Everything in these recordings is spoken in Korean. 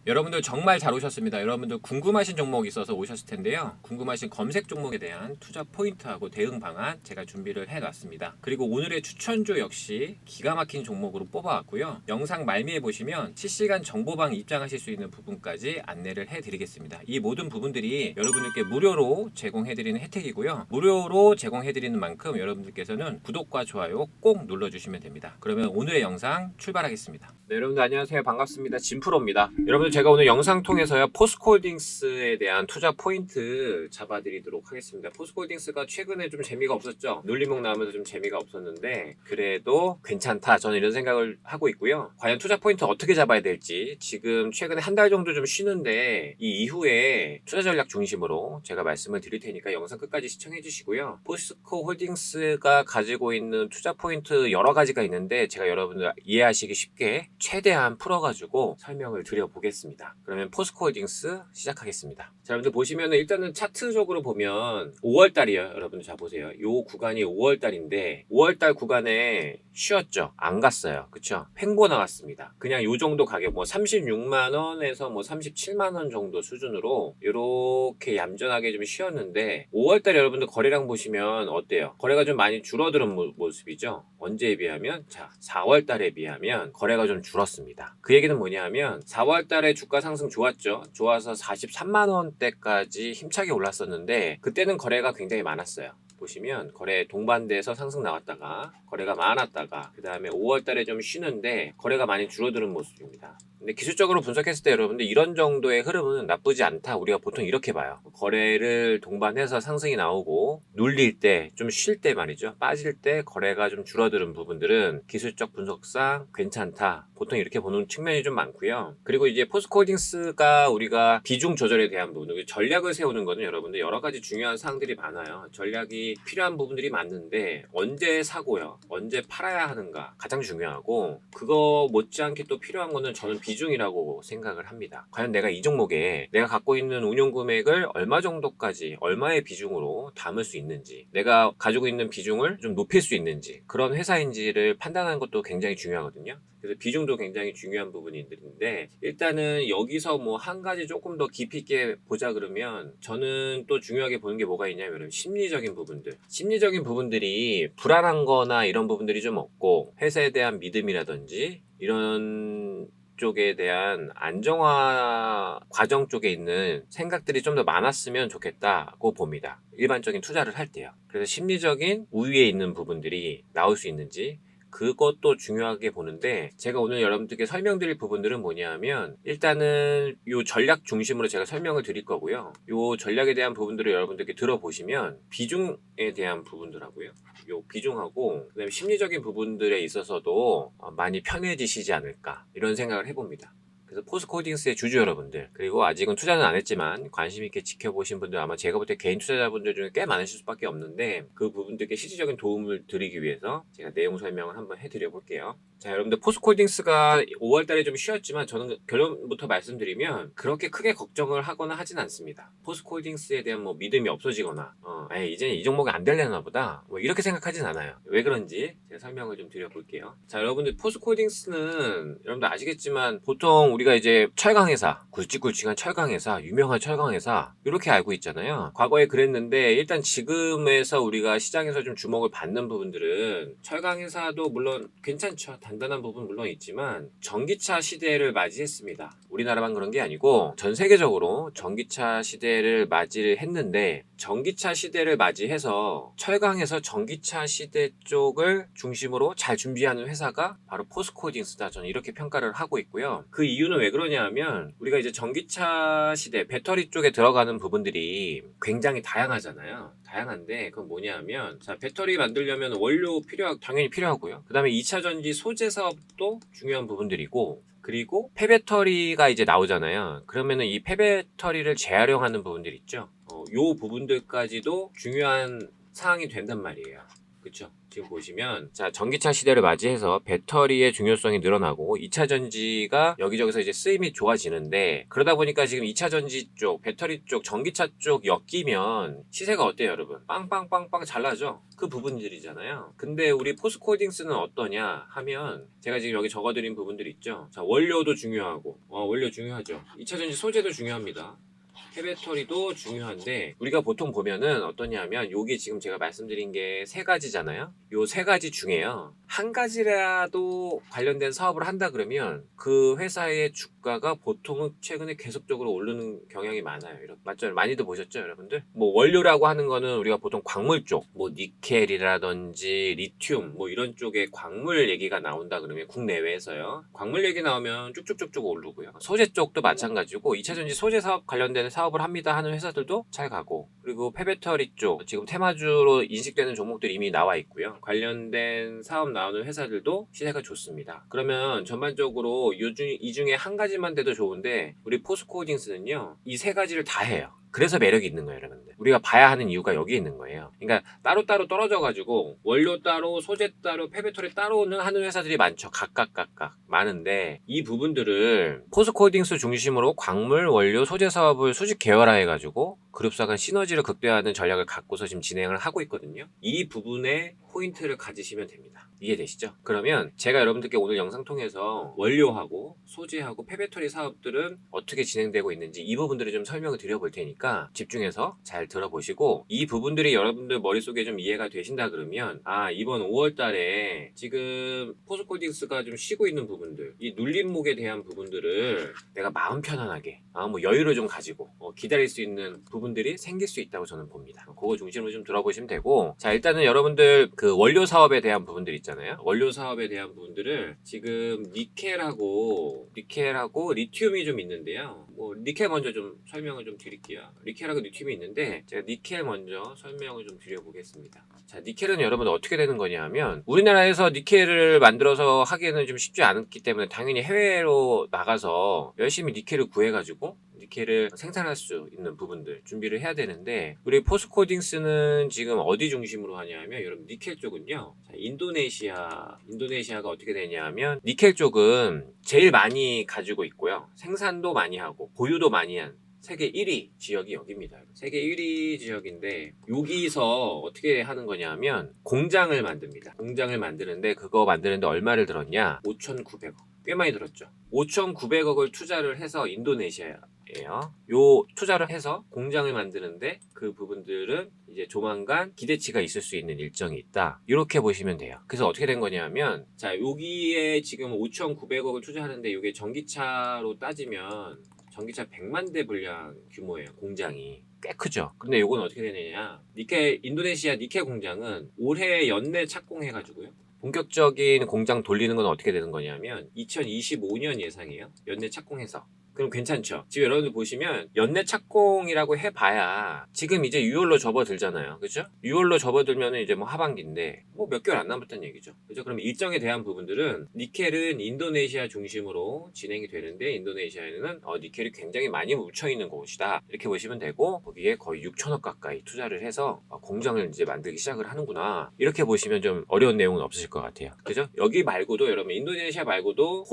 여러분들 정말 잘 오셨습니다. 여러분들 궁금하신 종목이 있어서 오셨을 텐데요. 궁금하신 검색 종목에 대한 투자 포인트하고 대응 방안 제가 준비를 해놨습니다. 그리고 오늘의 추천주 역시 기가 막힌 종목으로 뽑아왔고요. 영상 말미에 보시면 실시간 정보방 입장하실 수 있는 부분까지 안내를 해드리겠습니다. 이 모든 부분들이 여러분들께 무료로 제공해드리는 혜택이고요. 무료로 제공해드리는 만큼 여러분들께서는 구독과 좋아요 꼭 눌러주시면 됩니다. 그러면 오늘의 영상 출발하겠습니다. 네, 여러분들 안녕하세요. 반갑습니다. 진프로입니다. 여러분들 제가 오늘 영상 통해서요 포스코홀딩스에 대한 투자 포인트 잡아드리도록 하겠습니다. 포스코홀딩스가 최근에 좀 재미가 없었죠. 눌림목 나오면서 좀 재미가 없었는데 그래도 괜찮다, 저는 이런 생각을 하고 있고요. 과연 투자 포인트 어떻게 잡아야 될지, 지금 최근에 한 달 정도 좀 쉬는데 이 이후에 투자 전략 중심으로 제가 말씀을 드릴 테니까 영상 끝까지 시청해 주시고요. 포스코홀딩스가 가지고 있는 투자 포인트 여러 가지가 있는데 제가 여러분들 이해하시기 쉽게 최대한 풀어가지고 설명을 드려보겠습니다. 그러면 포스코홀딩스 시작하겠습니다. 자, 여러분들 보시면은 일단은 차트적으로 보면 5월달이에요. 여러분들 자 보세요. 요 구간이 5월달인데 5월달 구간에 쉬었죠. 안 갔어요. 그쵸? 횡보 나왔습니다. 그냥 요 정도 가격 뭐 36만원에서 뭐 37만원 정도 수준으로 이렇게 얌전하게 좀 쉬었는데 5월달 여러분들 거래량 보시면 어때요? 거래가 좀 많이 줄어드는 모습이죠. 언제에 비하면 자 4월달에 비하면 거래가 좀 줄었습니다. 그 얘기는 뭐냐 하면 4월달에 주가 상승 좋았죠. 좋아서 43만원대까지 힘차게 올랐었는데 그때는 거래가 굉장히 많았어요. 보시면 거래 동반대에서 상승 나왔다가 거래가 많았다가 그 다음에 5월달에 좀 쉬는데 거래가 많이 줄어드는 모습입니다. 근데 기술적으로 분석했을 때 여러분들 이런 정도의 흐름은 나쁘지 않다, 우리가 보통 이렇게 봐요. 거래를 동반해서 상승이 나오고 눌릴 때, 좀 쉴 때 말이죠, 빠질 때 거래가 좀 줄어드는 부분들은 기술적 분석상 괜찮다, 보통 이렇게 보는 측면이 좀 많고요. 그리고 이제 포스코홀딩스가 우리가 비중 조절에 대한 부분, 전략을 세우는 거는 여러분들 여러 가지 중요한 사항들이 많아요. 전략이 필요한 부분들이 많은데 언제 사고요, 언제 팔아야 하는가 가장 중요하고, 그거 못지않게 또 필요한 거는 저는 비중이라고 생각을 합니다. 과연 내가 이 종목에 내가 갖고 있는 운용 금액을 얼마 정도까지, 얼마의 비중으로 담을 수 있는지, 내가 가지고 있는 비중을 좀 높일 수 있는지, 그런 회사인지를 판단하는 것도 굉장히 중요하거든요. 그래서 비중도 굉장히 중요한 부분인데, 일단은 여기서 뭐 한 가지 조금 더 깊이 있게 보자 그러면 저는 또 중요하게 보는 게 뭐가 있냐면 심리적인 부분들. 심리적인 부분들이 불안한 거나 이런 부분들이 좀 없고, 회사에 대한 믿음이라든지 이런 쪽에 대한 안정화 과정 쪽에 있는 생각들이 좀 더 많았으면 좋겠다고 봅니다. 일반적인 투자를 할 때요. 그래서 심리적인 우위에 있는 부분들이 나올 수 있는지, 그것도 중요하게 보는데, 제가 오늘 여러분들께 설명드릴 부분들은 뭐냐 하면 일단은 요 전략 중심으로 제가 설명을 드릴 거고요. 요 전략에 대한 부분들을 여러분들께 들어보시면 비중에 대한 부분들하고요, 요 비중하고 그다음에 심리적인 부분들에 있어서도 많이 편해지시지 않을까, 이런 생각을 해봅니다. 그래서 포스코홀딩스의 주주 여러분들, 그리고 아직은 투자는 안 했지만 관심 있게 지켜보신 분들, 아마 제가 볼 때 개인 투자자분들 중에 꽤 많으실 수밖에 없는데, 그 부분들께 실질적인 도움을 드리기 위해서 제가 내용 설명을 한번 해드려 볼게요. 자, 여러분들 포스코홀딩스가 5월달에 좀 쉬었지만 저는 결론부터 말씀드리면 그렇게 크게 걱정을 하거나 하진 않습니다. 포스코홀딩스에 대한 뭐 믿음이 없어지거나 이제 이 종목이 안 되려나 보다, 뭐 이렇게 생각하진 않아요. 왜 그런지 제가 설명을 좀 드려볼게요. 자, 여러분들 포스코홀딩스는 여러분들 아시겠지만 보통 우리가 이제 철강회사, 굵직굵직한 철강회사, 유명한 철강회사 이렇게 알고 있잖아요. 과거에 그랬는데 일단 지금에서 우리가 시장에서 좀 주목을 받는 부분들은, 철강회사도 물론 괜찮죠. 단단한 부분 물론 있지만 전기차 시대를 맞이했습니다. 우리나라만 그런 게 아니고 전 세계적으로 전기차 시대를 맞이를 했는데, 전기차 시대를 맞이해서 철강에서 전기차 시대 쪽을 중심으로 잘 준비하는 회사가 바로 포스코홀딩스다, 저는 이렇게 평가를 하고 있고요. 그 이유는 왜 그러냐 하면 우리가 이제 전기차 시대 배터리 쪽에 들어가는 부분들이 굉장히 다양하잖아요. 다양한데 그건 뭐냐 하면, 자, 배터리 만들려면 원료 당연히 필요하고요. 그 다음에 2차 전지 소재 사업도 중요한 부분들이고, 그리고 폐배터리가 이제 나오잖아요. 그러면은 이 폐배터리를 재활용하는 부분들 있죠. 요 부분들까지도 중요한 사항이 된단 말이에요. 그쵸? 지금 보시면 자 전기차 시대를 맞이해서 배터리의 중요성이 늘어나고 2차 전지가 여기저기서 이제 쓰임이 좋아지는데 그러다 보니까 지금 2차 전지 쪽, 배터리 쪽, 전기차 쪽 엮이면 시세가 어때요 여러분? 빵빵빵빵 잘 나죠? 그 부분들이잖아요. 근데 우리 포스코홀딩스는 어떠냐 하면 제가 지금 여기 적어드린 부분들 있죠. 자 원료도 중요하고 원료 중요하죠. 2차 전지 소재도 중요합니다. 폐배터리도 중요한데 우리가 보통 보면은 어떠냐면 요게 지금 제가 말씀드린 게 세 가지잖아요. 요 세 가지 중에요. 한 가지라도 관련된 사업을 한다 그러면 그 회사의 주가가 보통은 최근에 계속적으로 오르는 경향이 많아요. 맞죠? 많이들 보셨죠, 여러분들? 뭐 원료라고 하는 거는 우리가 보통 광물 쪽, 뭐 니켈이라든지 리튬 뭐 이런 쪽에 광물 얘기가 나온다 그러면 국내외에서요. 광물 얘기 나오면 쭉쭉쭉쭉 오르고요. 소재 쪽도 마찬가지고 2차 전지 소재 사업 관련된 사업을 합니다 하는 회사들도 잘 가고 그리고 폐배터리 쪽 지금 테마주로 인식되는 종목들이 이미 나와 있고요. 관련된 사업 나오는 회사들도 시세가 좋습니다. 그러면 전반적으로 이 중에 한 가지만 돼도 좋은데 우리 포스코홀딩스는요. 이 세 가지를 다 해요. 그래서 매력이 있는 거예요, 여러분들. 우리가 봐야 하는 이유가 여기 있는 거예요. 그러니까 따로따로 떨어져가지고 원료 따로, 소재 따로, 폐배터리 따로는 하는 회사들이 많죠. 각각 많은데 이 부분들을 포스코홀딩스 중심으로 광물, 원료, 소재 사업을 수직 계열화해가지고 그룹사 간 시너지를 극대화하는 전략을 갖고서 지금 진행을 하고 있거든요. 이 부분에 포인트를 가지시면 됩니다. 이해되시죠? 그러면 제가 여러분들께 오늘 영상 통해서 원료하고 소재하고 폐배터리 사업들은 어떻게 진행되고 있는지 이 부분들을 좀 설명을 드려볼 테니까 집중해서 잘 들어보시고 이 부분들이 여러분들 머릿속에 좀 이해가 되신다 그러면 이번 5월 달에 지금 포스코홀딩스가 좀 쉬고 있는 부분들 이 눌림목에 대한 부분들을 내가 마음 편안하게 뭐 여유를 좀 가지고 기다릴 수 있는 부분들이 생길 수 있다고 저는 봅니다. 그거 중심으로 좀 들어보시면 되고 자 일단은 여러분들 그 원료 사업에 대한 부분들 있잖아요. 원료 사업에 대한 부분들을 지금 니켈하고 리튬이 좀 있는데요. 뭐 니켈 먼저 좀 설명을 좀 드릴게요. 니켈하고 리튬이 있는데 제가 니켈 먼저 설명을 좀 드려보겠습니다. 자 니켈은 여러분 어떻게 되는 거냐 하면 우리나라에서 니켈을 만들어서 하기에는 좀 쉽지 않기 때문에 당연히 해외로 나가서 열심히 니켈을 구해가지고 니켈을 생산할 수 있는 부분들 준비를 해야 되는데 우리 포스코홀딩스는 지금 어디 중심으로 하냐면 여러분 니켈 쪽은요. 자, 인도네시아가 어떻게 되냐 하면 니켈 쪽은 제일 많이 가지고 있고요. 생산도 많이 하고 보유도 많이 한 세계 1위 지역이 여기입니다. 세계 1위 지역인데 여기서 어떻게 하는 거냐면 공장을 만듭니다. 공장을 만드는데 그거 만드는데 얼마를 들었냐? 5,900억. 꽤 많이 들었죠. 5,900억을 투자를 해서 인도네시아예요. 요 투자를 해서 공장을 만드는데 그 부분들은 이제 조만간 기대치가 있을 수 있는 일정이 있다. 이렇게 보시면 돼요. 그래서 어떻게 된 거냐면 자 여기에 지금 5,900억을 투자하는데 이게 전기차로 따지면 전기차 100만 대 분량 규모예요. 공장이. 꽤 크죠. 근데 요건 어떻게 되느냐. 인도네시아 니켈 공장은 올해 연내 착공해가지고요. 본격적인 공장 돌리는 건 어떻게 되는 거냐면 2025년 예상이에요. 연내 착공해서. 그럼 괜찮죠? 지금 여러분들 보시면 연내 착공이라고 해봐야 지금 이제 6월로 접어들잖아요. 그죠? 6월로 접어들면 이제 뭐 하반기인데 뭐 몇 개월 안 남았다는 얘기죠. 그죠? 그럼 일정에 대한 부분들은 니켈은 인도네시아 중심으로 진행이 되는데 인도네시아에는 니켈이 굉장히 많이 묻혀있는 곳이다. 이렇게 보시면 되고 거기에 거의 6천억 가까이 투자를 해서 공장을 이제 만들기 시작을 하는구나. 이렇게 보시면 좀 어려운 내용은 없으실 것 같아요. 그죠? 여기 말고도 여러분 인도네시아 말고도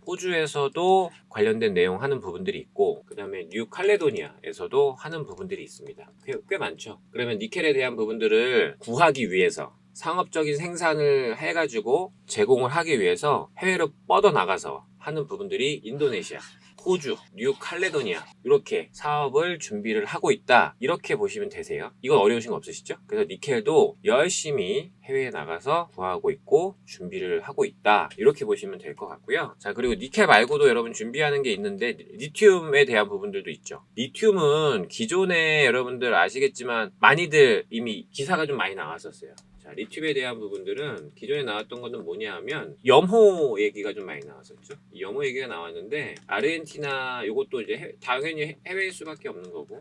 호주에서도 관련된 내용 하는 부분들이 있고 그 다음에 뉴칼레도니아에서도 하는 부분들이 있습니다. 꽤 많죠. 그러면 니켈에 대한 부분들을 구하기 위해서 상업적인 생산을 해가지고 제공을 하기 위해서 해외로 뻗어나가서 하는 부분들이 인도네시아, 호주, 뉴칼레도니아 이렇게 사업을 준비를 하고 있다. 이렇게 보시면 되세요. 이건 어려우신 거 없으시죠? 그래서 니켈도 열심히 해외에 나가서 구하고 있고 준비를 하고 있다. 이렇게 보시면 될 것 같고요. 자 그리고 니켈 말고도 여러분 준비하는 게 있는데 리튬에 대한 부분들도 있죠. 리튬은 기존에 여러분들 아시겠지만 많이들 이미 기사가 좀 많이 나왔었어요. 자, 리튬에 대한 부분들은 기존에 나왔던 거는 뭐냐 하면 염호 얘기가 좀 많이 나왔었죠. 염호 얘기가 나왔는데 아르헨티나 이것도 이제 당연히 해외일 수밖에 없는 거고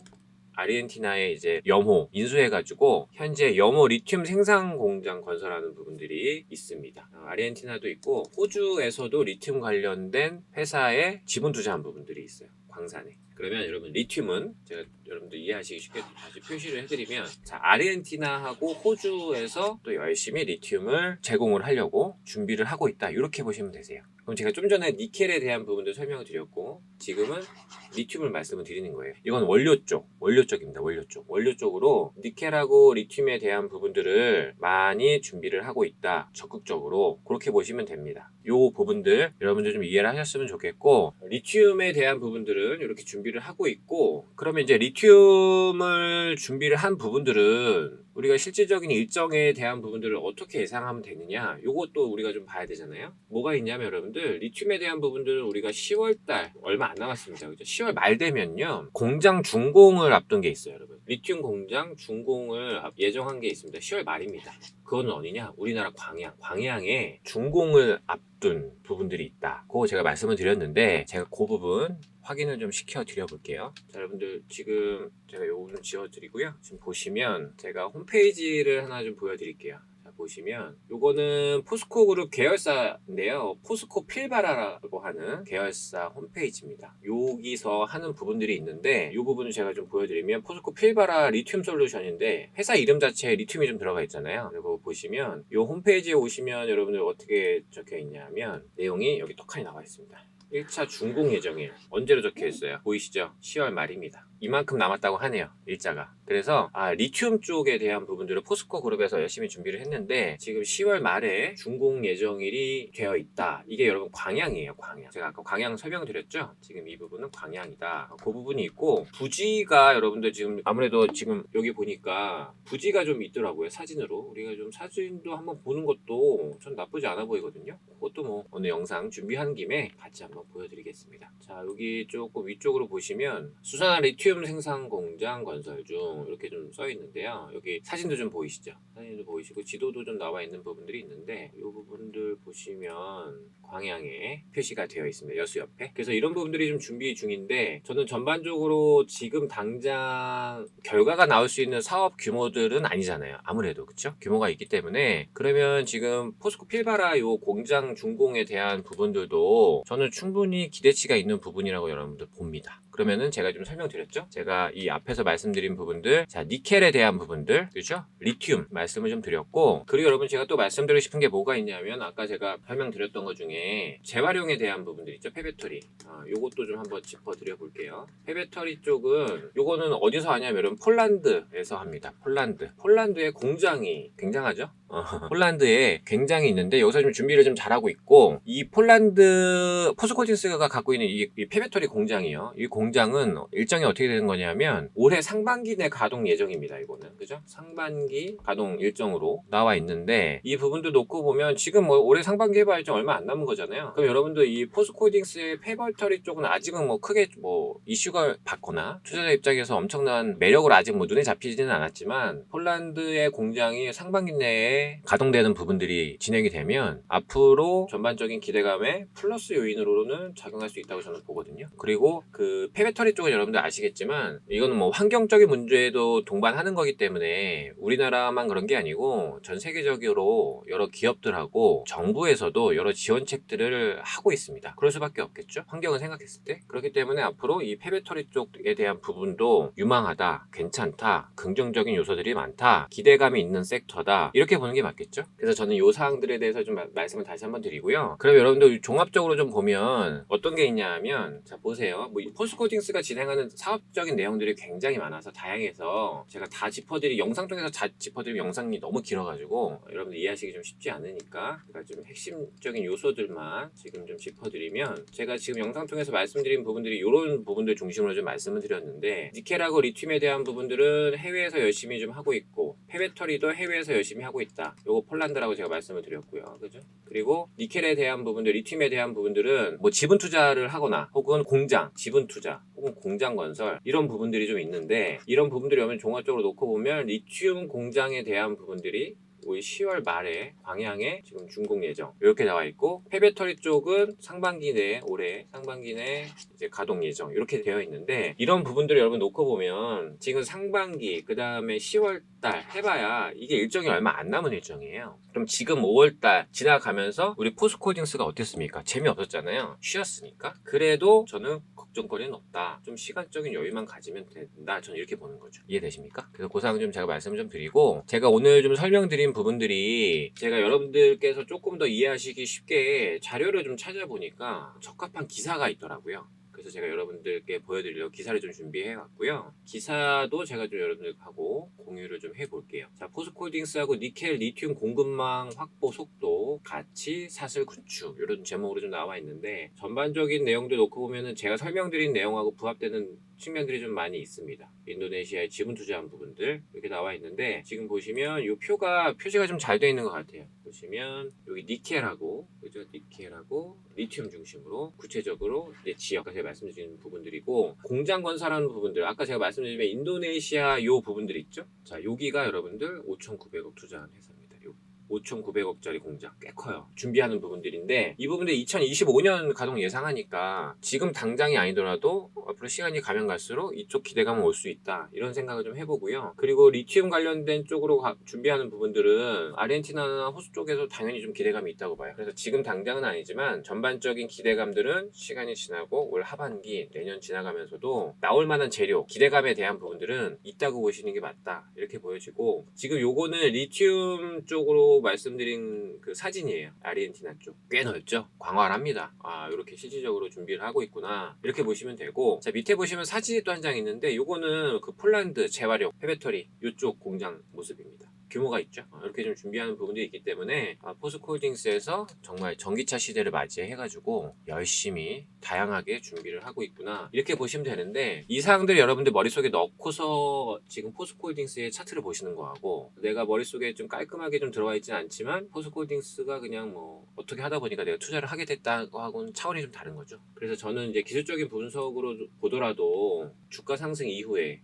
아르헨티나에 이제 염호 인수해가지고 현재 염호 리튬 생산 공장 건설하는 부분들이 있습니다. 아르헨티나도 있고 호주에서도 리튬 관련된 회사에 지분 투자한 부분들이 있어요. 광산에. 그러면 여러분 리튬은 제가 여러분들 이해하시기 쉽게 다시 표시를 해드리면, 자, 아르헨티나하고 호주에서 또 열심히 리튬을 제공을 하려고 준비를 하고 있다, 이렇게 보시면 되세요. 그럼 제가 좀 전에 니켈에 대한 부분도 설명을 드렸고, 지금은 리튬을 말씀을 드리는 거예요. 이건 원료 쪽입니다. 원료 쪽으로 니켈하고 리튬에 대한 부분들을 많이 준비를 하고 있다, 적극적으로. 그렇게 보시면 됩니다. 요 부분들 여러분들 좀 이해를 하셨으면 좋겠고, 리튬에 대한 부분들은 이렇게 준비를 하고 있고, 그러면 이제 리튬을 준비를 한 부분들은 우리가 실질적인 일정에 대한 부분들을 어떻게 예상하면 되느냐, 요것도 우리가 좀 봐야 되잖아요. 뭐가 있냐면 여러분들, 리튬에 대한 부분들은 우리가 10월달 얼마 안 남았습니다. 그죠? 10월 말 되면요, 공장 준공을 앞둔 게 있어요. 여러분, 리튬 공장 준공을 예정한 게 있습니다. 10월 말입니다. 그건 어디냐? 우리나라 광양에 준공을 앞둔 부분들이 있다. 그거 제가 말씀을 드렸는데, 제가 그 부분 확인을 좀 시켜 드려 볼게요. 자, 여러분들 지금 제가 요거 좀 지워 드리고요. 지금 보시면 제가 홈페이지를 하나 좀 보여 드릴게요. 보시면 요거는 포스코 그룹 계열사인데요. 포스코 필바라라고 하는 계열사 홈페이지입니다. 여기서 하는 부분들이 있는데, 이 부분을 제가 좀 보여드리면, 포스코 필바라 리튬 솔루션인데 회사 이름 자체에 리튬이 좀 들어가 있잖아요. 그리고 보시면 이 홈페이지에 오시면 여러분들 어떻게 적혀 있냐면, 내용이 여기 떡하니 나와 있습니다. 1차 준공 예정일 언제로 적혀 있어요? 보이시죠? 10월 말입니다. 이만큼 남았다고 하네요, 일자가. 그래서 리튬 쪽에 대한 부분들을 포스코 그룹에서 열심히 준비를 했는데, 지금 10월 말에 준공 예정일이 되어 있다. 이게 여러분 광양이에요. 광양. 제가 아까 광양 설명드렸죠? 지금 이 부분은 광양이다. 그 부분이 있고, 부지가 여러분들 지금 아무래도 지금 여기 보니까 부지가 좀 있더라고요. 사진으로. 우리가 좀 사진도 한번 보는 것도 전 나쁘지 않아 보이거든요. 그것도 뭐 오늘 영상 준비하는 김에 같이 한번 보여드리겠습니다. 자, 여기 조금 위쪽으로 보시면 수산화 리튬 생산 공장 건설 중, 이렇게 좀 써 있는데요. 여기 사진도 좀 보이시죠? 사진도 보이시고 지도도 좀 나와 있는 부분들이 있는데, 이 부분들 보시면 광양에 표시가 되어 있습니다. 여수 옆에. 그래서 이런 부분들이 좀 준비 중인데, 저는 전반적으로 지금 당장 결과가 나올 수 있는 사업 규모들은 아니잖아요. 아무래도 그렇죠? 규모가 있기 때문에. 그러면 지금 포스코 필바라 요 공장 준공에 대한 부분들도 저는 충분히 기대치가 있는 부분이라고 여러분들 봅니다. 그러면은 제가 좀 설명드렸죠? 제가 이 앞에서 말씀드린 부분들, 자, 니켈에 대한 부분들, 그렇죠? 리튬 말씀을 좀 드렸고, 그리고 여러분 제가 또 말씀드리고 싶은 게 뭐가 있냐면, 아까 제가 설명드렸던 것 중에 재활용에 대한 부분들 있죠? 폐배터리. 요것도 좀 한번 짚어드려 볼게요. 폐배터리 쪽은 요거는 어디서 하냐면 여러분 폴란드에서 합니다. 폴란드의 공장이 굉장하죠? 폴란드에 굉장히 있는데, 여기서 좀 준비를 좀 잘하고 있고, 이 폴란드 포스코진스가 갖고 있는 이 폐배터리 공장이요. 이 공장은 일정이 어떻게 되는 거냐면 올해 상반기 내 가동 예정입니다. 이거는 그죠? 상반기 가동 일정으로 나와 있는데, 이 부분도 놓고 보면 지금 뭐 올해 상반기 해봐야 좀 얼마 안 남은 거잖아요. 그럼 여러분들 이 포스코홀딩스의 폐배터리 쪽은 아직은 뭐 크게 뭐 이슈가 받거나 투자자 입장에서 엄청난 매력으로 아직 뭐 눈에 잡히지는 않았지만, 폴란드의 공장이 상반기 내에 가동되는 부분들이 진행이 되면 앞으로 전반적인 기대감에 플러스 요인으로는 작용할 수 있다고 저는 보거든요. 그리고 그 폐배터리 쪽은 여러분들 아시겠지만, 이거는 뭐 환경적인 문제도 동반하는 거기 때문에 우리나라만 그런 게 아니고 전 세계적으로 여러 기업들하고 정부에서도 여러 지원책들을 하고 있습니다. 그럴 수밖에 없겠죠, 환경을 생각했을 때. 그렇기 때문에 앞으로 이 폐배터리 쪽에 대한 부분도 유망하다, 괜찮다, 긍정적인 요소들이 많다, 기대감이 있는 섹터다, 이렇게 보는 게 맞겠죠. 그래서 저는 이 사항들에 대해서 좀 말씀을 다시 한번 드리고요. 그럼 여러분들 종합적으로 좀 보면 어떤 게 있냐 하면, 자, 보세요. 뭐 포스코홀딩스가 진행하는 사업적인 내용들이 굉장히 많아서 다양해서 제가 다 영상 통해서 짚어드리면 영상이 너무 길어가지고 여러분들 이해하시기 좀 쉽지 않으니까 제가 좀 핵심적인 요소들만 지금 좀 짚어드리면, 제가 지금 영상 통해서 말씀드린 부분들이 이런 부분들 중심으로 좀 말씀을 드렸는데, 니켈하고 리튬에 대한 부분들은 해외에서 열심히 좀 하고 있고, 폐배터리도 해외에서 열심히 하고 있다. 요거 폴란드라고 제가 말씀을 드렸고요. 그죠? 그리고 니켈에 대한 부분들, 리튬에 대한 부분들은 뭐 지분 투자를 하거나 혹은 공장, 지분 투자 혹은 공장 건설, 이런 부분들이 좀 있는데, 이런 부분들이 오면 종합적으로 놓고 보면 리튬 공장에 대한 부분들이 올 10월 말에 방향에 지금 준공 예정 이렇게 나와 있고, 폐배터리 쪽은 상반기 내에 올해 상반기 내에 이제 가동 예정 이렇게 되어 있는데, 이런 부분들을 여러분 놓고 보면 지금 상반기 그 다음에 10월 달 해봐야 이게 일정이 얼마 안 남은 일정이에요. 그럼 지금 5월 달 지나가면서 우리 포스코홀딩스가 어땠습니까? 재미없었잖아요. 쉬었으니까. 그래도 저는 걱정거리는 없다. 좀 시간적인 여유만 가지면 된다. 저는 이렇게 보는 거죠. 이해되십니까? 그래서 그 사항 좀 제가 말씀 좀 드리고, 제가 오늘 좀 설명드린 부분들이 제가 여러분들께서 조금 더 이해하시기 쉽게 자료를 좀 찾아보니까 적합한 기사가 있더라고요. 그래서 제가 여러분들께 보여드리려고 기사를 좀 준비해 왔고요. 기사도 제가 좀 여러분들하고 공유를 좀 해볼게요. 자, 포스코홀딩스하고 니켈 리튬 공급망 확보 속도, 가치, 사슬 구축 이런 제목으로 좀 나와 있는데, 전반적인 내용들 놓고 보면은 제가 설명드린 내용하고 부합되는 측면들이 좀 많이 있습니다. 인도네시아에 지분 투자한 부분들 이렇게 나와 있는데, 지금 보시면 이 표지가 좀 잘 되어 있는 것 같아요. 보시면 여기 니켈하고, 그죠? 니켈하고 리튬 중심으로 구체적으로 이제 지역, 아까 제가 말씀드린 부분들이고, 공장 건설하는 부분들, 아까 제가 말씀드린 인도네시아 요 부분들 있죠? 자, 여기가 여러분들 5,900억 투자한 회사입니다. 5,900억짜리 공장 꽤 커요. 준비하는 부분들인데, 이 부분들 2025년 가동 예상하니까 지금 당장이 아니더라도 앞으로 시간이 가면 갈수록 이쪽 기대감은 올 수 있다, 이런 생각을 좀 해보고요. 그리고 리튬 관련된 쪽으로 준비하는 부분들은 아르헨티나나 호수 쪽에서 당연히 좀 기대감이 있다고 봐요. 그래서 지금 당장은 아니지만 전반적인 기대감들은 시간이 지나고 올 하반기 내년 지나가면서도 나올 만한 재료, 기대감에 대한 부분들은 있다고 보시는 게 맞다, 이렇게 보여지고, 지금 요거는 리튬 쪽으로 말씀드린 그 사진이에요. 아르헨티나 쪽 꽤 넓죠. 광활합니다. 아, 이렇게 실질적으로 준비를 하고 있구나, 이렇게 보시면 되고, 자, 밑에 보시면 사진이 또 한 장 있는데, 요거는 그 폴란드 재활용 폐배터리 이쪽 공장 모습입니다. 규모가 있죠. 이렇게 좀 준비하는 부분들이 있기 때문에 포스코홀딩스에서 정말 전기차 시대를 맞이해가지고 열심히 다양하게 준비를 하고 있구나, 이렇게 보시면 되는데, 이 사항들을 여러분들 머릿속에 넣고서 지금 포스코홀딩스의 차트를 보시는 거하고, 내가 머릿속에 좀 깔끔하게 좀 들어와 있지는 않지만 포스코홀딩스가 그냥 뭐 어떻게 하다 보니까 내가 투자를 하게 됐다고 하고는 차원이 좀 다른 거죠. 그래서 저는 이제 기술적인 분석으로 보더라도 주가 상승 이후에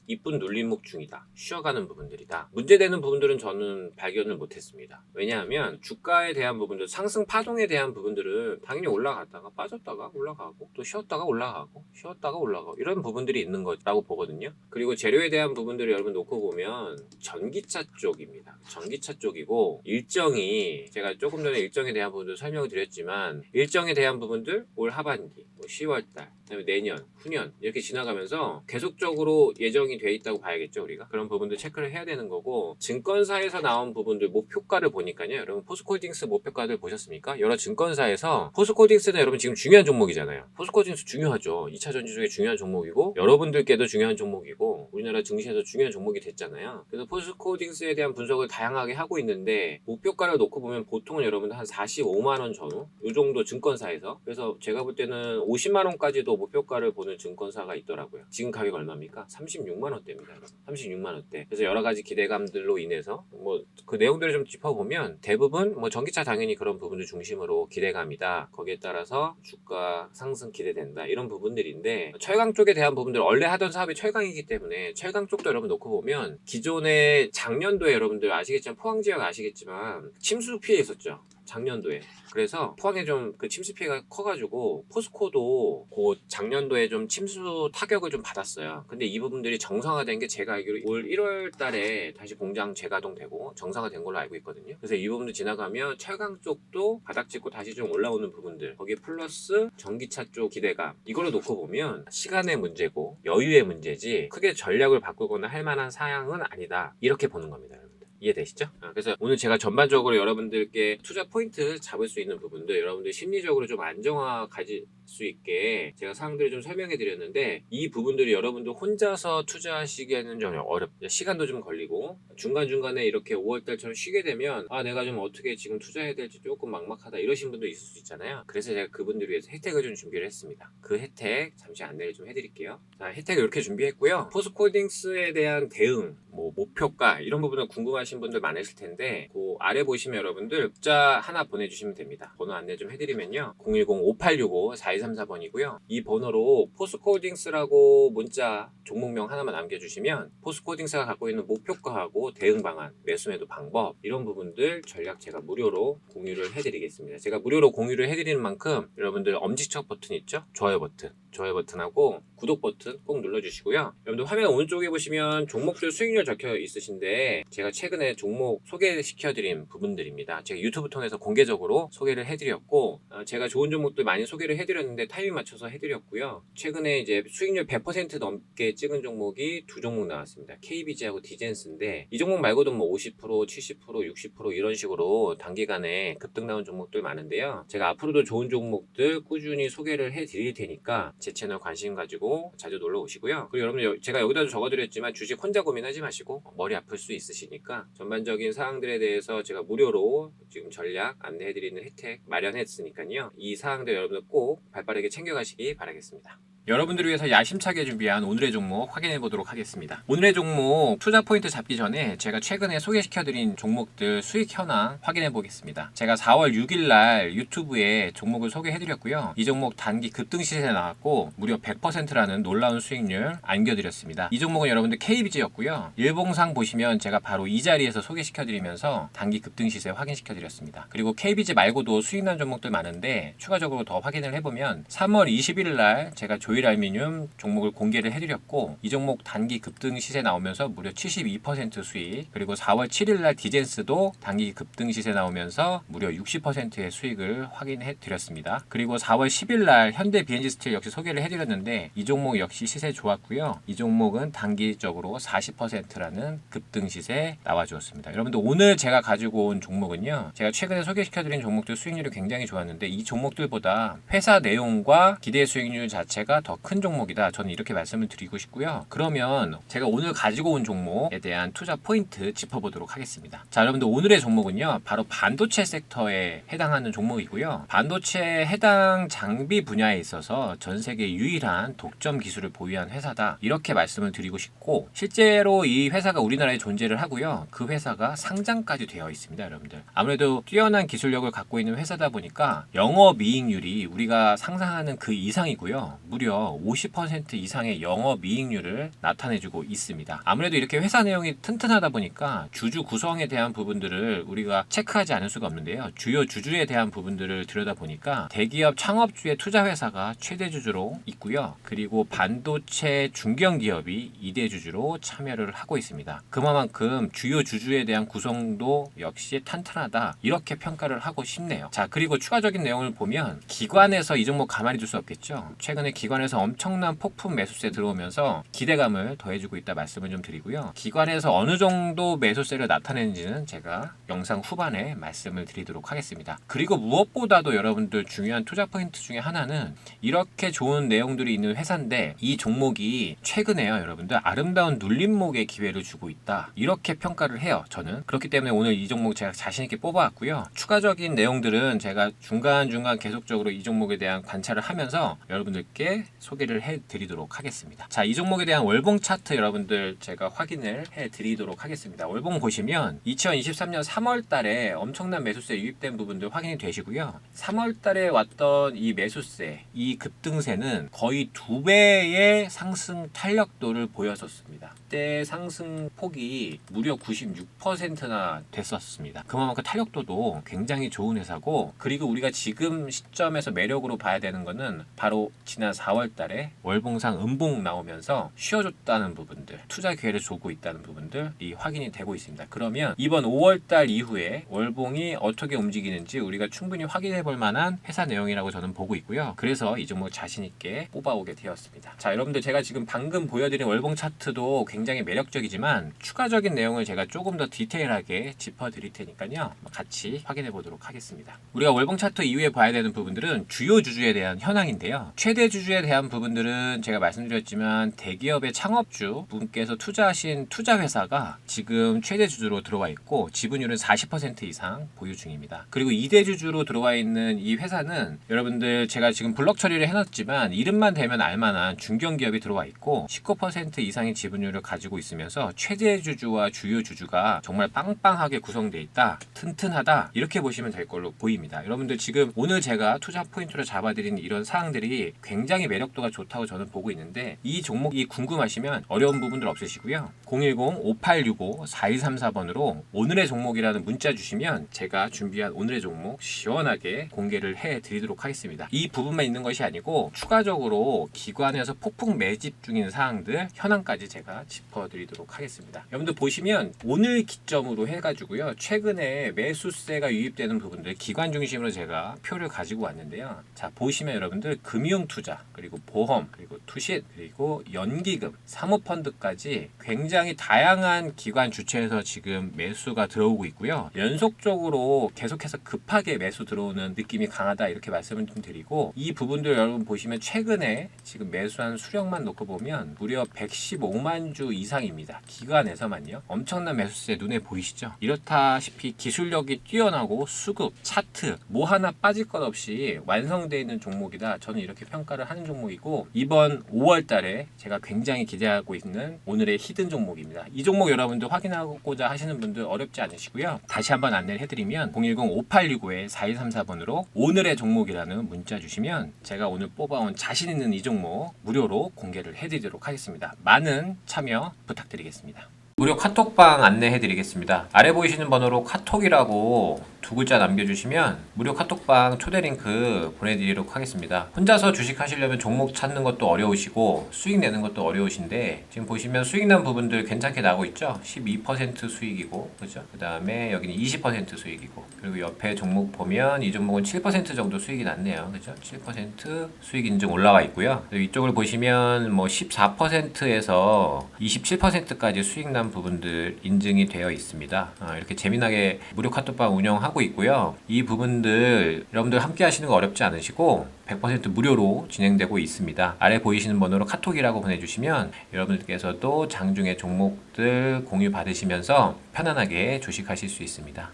이쁜 눌림목 중이다, 쉬어가는 부분들이다, 문제되는 부분들은 저는 발견을 못했습니다. 왜냐하면 주가에 대한 부분들, 상승 파동에 대한 부분들은 당연히 올라갔다가 빠졌다가 올라가고, 또 쉬었다가 올라가고 쉬었다가 올라가고, 이런 부분들이 있는 거라고 보거든요. 그리고 재료에 대한 부분들을 여러분 놓고 보면 전기차 쪽입니다. 전기차 쪽이고, 일정이 제가 조금 전에 일정에 대한 부분들 설명을 드렸지만, 일정에 대한 부분들 올 하반기, 10월달, 그다음에 내년, 후년 이렇게 지나가면서 계속적으로 예정이 돼 있다고 봐야겠죠. 우리가 그런 부분들 체크를 해야 되는 거고, 증권사에서 나온 부분들 목표가를 보니까요, 여러분 포스코홀딩스 목표가들 보셨습니까? 여러 증권사에서 포스코홀딩스는 여러분 지금 중요한 종목이잖아요. 포스코홀딩스 중요하죠. 2차 전지 중에 중요한 종목이고, 여러분들께도 중요한 종목이고, 우리나라 증시에서 중요한 종목이 됐잖아요. 그래서 포스코홀딩스에 대한 분석을 다양하게 하고 있는데, 목표가를 놓고 보면 보통은 여러분들 한 45만 원 전후 이 정도 증권사에서, 그래서 제가 볼 때는 50만 원까지도 목표가를 보는 증권사가 있더라고요. 지금 가격 얼마입니까? 36만 원대입니다. 36만 원대. 그래서 여러 가지 기대감들로 인해서 뭐 그 내용들을 좀 짚어보면 대부분 뭐 전기차 당연히 그런 부분들 중심으로 기대감이다, 거기에 따라서 주가 상승 기대된다, 이런 부분들인데, 철강 쪽에 대한 부분들 원래 하던 사업이 철강이기 때문에 철강 쪽도 여러분 놓고 보면 기존에 작년도에 여러분들 아시겠지만, 포항 지역 아시겠지만 침수 피해 있었죠. 작년도에. 그래서 포항에 좀 그 침수 피해가 커가지고 포스코도 그 작년도에 좀 침수 타격을 좀 받았어요. 근데 이 부분들이 정상화된 게 제가 알기로 올 1월 달에 다시 공장 재가동되고 정상화된 걸로 알고 있거든요. 그래서 이 부분도 지나가면 철강 쪽도 바닥 짚고 다시 좀 올라오는 부분들, 거기에 플러스 전기차 쪽 기대감, 이걸로 놓고 보면 시간의 문제고 여유의 문제지 크게 전략을 바꾸거나 할 만한 사양은 아니다, 이렇게 보는 겁니다. 이해되시죠? 그래서 오늘 제가 전반적으로 여러분들께 투자 포인트 잡을 수 있는 부분들, 여러분들 심리적으로 좀 안정화 가질 수 있게 제가 사항들을 좀 설명해 드렸는데, 이 부분들이 여러분들 혼자서 투자하시기에는 좀 어렵죠. 시간도 좀 걸리고, 중간중간에 이렇게 5월달처럼 쉬게 되면 내가 좀 어떻게 지금 투자해야 될지 조금 막막하다, 이러신 분도 있을 수 있잖아요. 그래서 제가 그분들을 위해서 혜택을 좀 준비를 했습니다. 그 혜택 잠시 안내를 좀 해드릴게요. 자, 혜택을 이렇게 준비했고요. 포스코홀딩스에 대한 대응, 뭐 목표가, 이런 부분을 궁금하신 분들 많으실 텐데, 그 아래 보시면 여러분들 문자 하나 보내주시면 됩니다. 번호 안내 좀 해드리면요, 010-5865-41 4234번이고요. 이 번호로 포스코홀딩스라고 문자 종목명 하나만 남겨주시면 포스코홀딩스가 갖고 있는 목표가하고 대응 방안, 매수 매도 방법 이런 부분들 전략 제가 무료로 공유를 해드리겠습니다. 제가 무료로 공유를 해드리는 만큼 여러분들 엄지척 버튼 있죠? 좋아요 버튼하고 구독 버튼 꼭 눌러주시고요. 여러분들 화면 오른쪽에 보시면 종목들 수익률 적혀 있으신데 제가 최근에 종목 소개시켜드린 부분들입니다. 제가 유튜브 통해서 공개적으로 소개를 해드렸고 제가 좋은 종목들 많이 소개를 해드렸는데 타이밍 맞춰서 해드렸고요. 최근에 이제 수익률 100% 넘게 찍은 종목이 두 종목 나왔습니다. KBG하고 디젠스인데 이 종목 말고도 뭐 50%, 70%, 60% 이런 식으로 단기간에 급등 나온 종목들 많은데요. 제가 앞으로도 좋은 종목들 꾸준히 소개를 해드릴 테니까 제 채널 관심 가지고 자주 놀러 오시고요. 그리고 여러분들 제가 여기다도 적어드렸지만 주식 혼자 고민하지 마시고 머리 아플 수 있으시니까 전반적인 사항들에 대해서 제가 무료로 지금 전략 안내해드리는 혜택 마련했으니까요. 이 사항들 여러분들 꼭 발빠르게 챙겨가시기 바라겠습니다. 여러분들을 위해서 야심차게 준비한 오늘의 종목 확인해 보도록 하겠습니다. 오늘의 종목 투자 포인트 잡기 전에 제가 최근에 소개시켜드린 종목들 수익 현황 확인해 보겠습니다. 제가 4월 6일 날 유튜브에 종목을 소개해드렸고요. 이 종목 단기 급등 시세에 나왔고 무려 100%라는 놀라운 수익률 안겨드렸습니다. 이 종목은 여러분들 KBG였고요. 일봉상 보시면 제가 바로 이 자리에서 소개시켜드리면서 단기 급등 시세 확인시켜드렸습니다. 그리고 KBG 말고도 수익 난 종목들 많은데 추가적으로 더 확인을 해보면 3월 21일 날 제가 조일알미늄 종목을 공개를 해드렸고 이 종목 단기 급등 시세 나오면서 무려 72% 수익, 그리고 4월 7일날 디젠스도 단기 급등 시세 나오면서 무려 60%의 수익을 확인해 드렸습니다. 그리고 4월 10일날 현대 BNG스틸 역시 소개를 해드렸는데 이 종목 역시 시세 좋았고요. 이 종목은 단기적으로 40%라는 급등 시세 나와주었습니다. 여러분들 오늘 제가 가지고 온 종목은요, 제가 최근에 소개시켜드린 종목들 수익률이 굉장히 좋았는데 이 종목들보다 회사 내용과 기대 수익률 자체가 더 큰 종목이다, 저는 이렇게 말씀을 드리고 싶고요. 그러면 제가 오늘 가지고 온 종목에 대한 투자 포인트 짚어보도록 하겠습니다. 자, 여러분들 오늘의 종목은요 바로 반도체 섹터에 해당하는 종목이고요. 반도체 해당 장비 분야에 있어서 전 세계 유일한 독점 기술을 보유한 회사다, 이렇게 말씀을 드리고 싶고, 실제로 이 회사가 우리나라에 존재를 하고요. 그 회사가 상장까지 되어 있습니다. 여러분들 아무래도 뛰어난 기술력을 갖고 있는 회사다 보니까 영업이익률이 우리가 상상하는 그 이상이고요. 무려 50% 이상의 영업이익률을 나타내주고 있습니다. 아무래도 이렇게 회사 내용이 튼튼하다 보니까 주주 구성에 대한 부분들을 우리가 체크하지 않을 수가 없는데요. 주요 주주에 대한 부분들을 들여다보니까 대기업 창업주의 투자회사가 최대 주주로 있고요. 그리고 반도체 중견기업이 2대 주주로 참여를 하고 있습니다. 그만큼 주요 주주에 대한 구성도 역시 탄탄하다, 이렇게 평가를 하고 싶네요. 자, 그리고 추가적인 내용을 보면 기관에서 이 종목 가만히 둘 수 없겠죠. 최근에 기관에서 엄청난 폭풍 매수세 들어오면서 기대감을 더해주고 있다 말씀을 좀 드리고요. 기관에서 어느 정도 매수세를 나타내는지는 제가 영상 후반에 말씀을 드리도록 하겠습니다. 그리고 무엇보다도 여러분들 중요한 투자 포인트 중에 하나는 이렇게 좋은 내용들이 있는 회사인데 이 종목이 최근에요 여러분들 아름다운 눌림목의 기회를 주고 있다, 이렇게 평가를 해요. 저는 그렇기 때문에 오늘 이 종목 제가 자신있게 뽑아왔고요. 추가적인 내용들은 제가 중간중간 계속적으로 이 종목에 대한 관찰을 하면서 여러분들께 소개를 해드리도록 하겠습니다. 자, 이 종목에 대한 월봉 차트 여러분들 제가 확인을 해드리도록 하겠습니다. 월봉 보시면 2023년 3월 달에 엄청난 매수세 유입된 부분들 확인이 되시고요. 3월 달에 왔던 이 매수세, 이 급등세는 거의 2배의 상승 탄력도를 보였었습니다. 그때 상승 폭이 무려 96%나 됐었습니다. 그만큼 탄력도도 굉장히 좋은 회사고, 그리고 우리가 지금 시점에서 매력으로 봐야 되는 거는 바로 지난 4월 달에 월봉상 음봉 나오면서 쉬어줬다는 부분들, 투자 기회를 주고 있다는 부분들이 확인이 되고 있습니다. 그러면 이번 5월 달 이후에 월봉이 어떻게 움직이는지 우리가 충분히 확인해 볼 만한 회사 내용이라고 저는 보고 있고요. 그래서 이 종목 자신 있게 뽑아오게 되었습니다. 자, 여러분들 제가 지금 방금 보여드린 월봉 차트도 굉장히 매력적이지만 추가적인 내용을 제가 조금 더 디테일하게 짚어드릴 테니까요. 같이 확인해 보도록 하겠습니다. 우리가 월봉 차트 이후에 봐야 되는 부분들은 주요 주주에 대한 현황인데요. 최대 주주에 대한 부분들은 제가 말씀드렸지만 대기업의 창업주 분께서 투자하신 투자회사가 지금 최대 주주로 들어와 있고 지분율은 40% 이상 보유 중입니다. 그리고 2대 주주로 들어와 있는 이 회사는 여러분들 제가 지금 블록 처리를 해놨지만 이름만 대면 알만한 중견기업이 들어와 있고 19% 이상의 지분율을 가지고 있으면서 최대 주주와 주요 주주가 정말 빵빵하게 구성되어 있다, 튼튼하다, 이렇게 보시면 될 걸로 보입니다. 여러분들 지금 오늘 제가 투자 포인트로 잡아드린 이런 사항들이 굉장히 매력도가 좋다고 저는 보고 있는데 이 종목이 궁금하시면 어려운 부분들 없으시고요. 010-5865-4134번으로 오늘의 종목이라는 문자 주시면 제가 준비한 오늘의 종목 시원하게 공개를 해드리도록 하겠습니다. 이 부분만 있는 것이 아니고 추가적으로 기관에서 폭풍 매집 중인 사항들 현황까지 제가 짚어드리도록 하겠습니다. 여러분들 보시면 오늘 기점으로 해가지고요. 최근에 매수세가 유입되는 부분들 기관 중심으로 제가 표를 가지고 왔는데요. 자, 보시면 여러분들 금융투자, 그리고 보험, 그리고 투신, 그리고 연기금, 사모펀드까지 굉장히 다양한 기관 주체에서 지금 매수가 들어오고 있고요. 연속적으로 계속해서 급하게 매수 들어오는 느낌이 강하다, 이렇게 말씀을 좀 드리고, 이 부분들 여러분 보시면 최근에 지금 매수한 수량만 놓고 보면 무려 115만 주 이상입니다. 기관에서만요. 엄청난 매수세 눈에 보이시죠? 이렇다시피 기술력이 뛰어나고 수급, 차트 뭐 하나 빠질 것 없이 완성되어 있는 종목이다. 저는 이렇게 평가를 하는 종목이고, 이번 5월 달에 제가 굉장히 기대하고 있는 오늘의 히든 종목입니다. 이 종목 여러분들 확인하고자 하시는 분들 어렵지 않으시고요. 다시 한번 안내를 해드리면 010-5865-4134번으로 오늘의 종목이라는 문자 주시면 제가 오늘 뽑아온 자신 있는 이 종목 무료로 공개를 해드리도록 하겠습니다. 많은 참여 부탁드리겠습니다. 무료 카톡방 안내해드리겠습니다. 아래 보이시는 번호로 카톡이라고 두 글자 남겨주시면 무료 카톡방 초대 링크 보내드리도록 하겠습니다. 혼자서 주식 하시려면 종목 찾는 것도 어려우시고 수익 내는 것도 어려우신데 지금 보시면 수익 난 부분들 괜찮게 나오고 있죠. 12% 수익이고, 그죠? 그 다음에 여기는 20% 수익이고, 그리고 옆에 종목 보면 이 종목은 7% 정도 수익이 났네요. 그죠? 7% 수익 인증 올라와 있고요. 그리고 이쪽을 보시면 뭐 14%에서 27%까지 수익 난 부분들 인증이 되어 있습니다. 이렇게 재미나게 무료 카톡방 운영하고 있고요. 이 부분들 여러분들 함께 하시는 거 어렵지 않으시고 100% 무료로 진행되고 있습니다. 아래 보이시는 번호로 카톡이라고 보내주시면 여러분들께서도 장중에 종목들 공유 받으시면서 편안하게 주식하실 수 있습니다.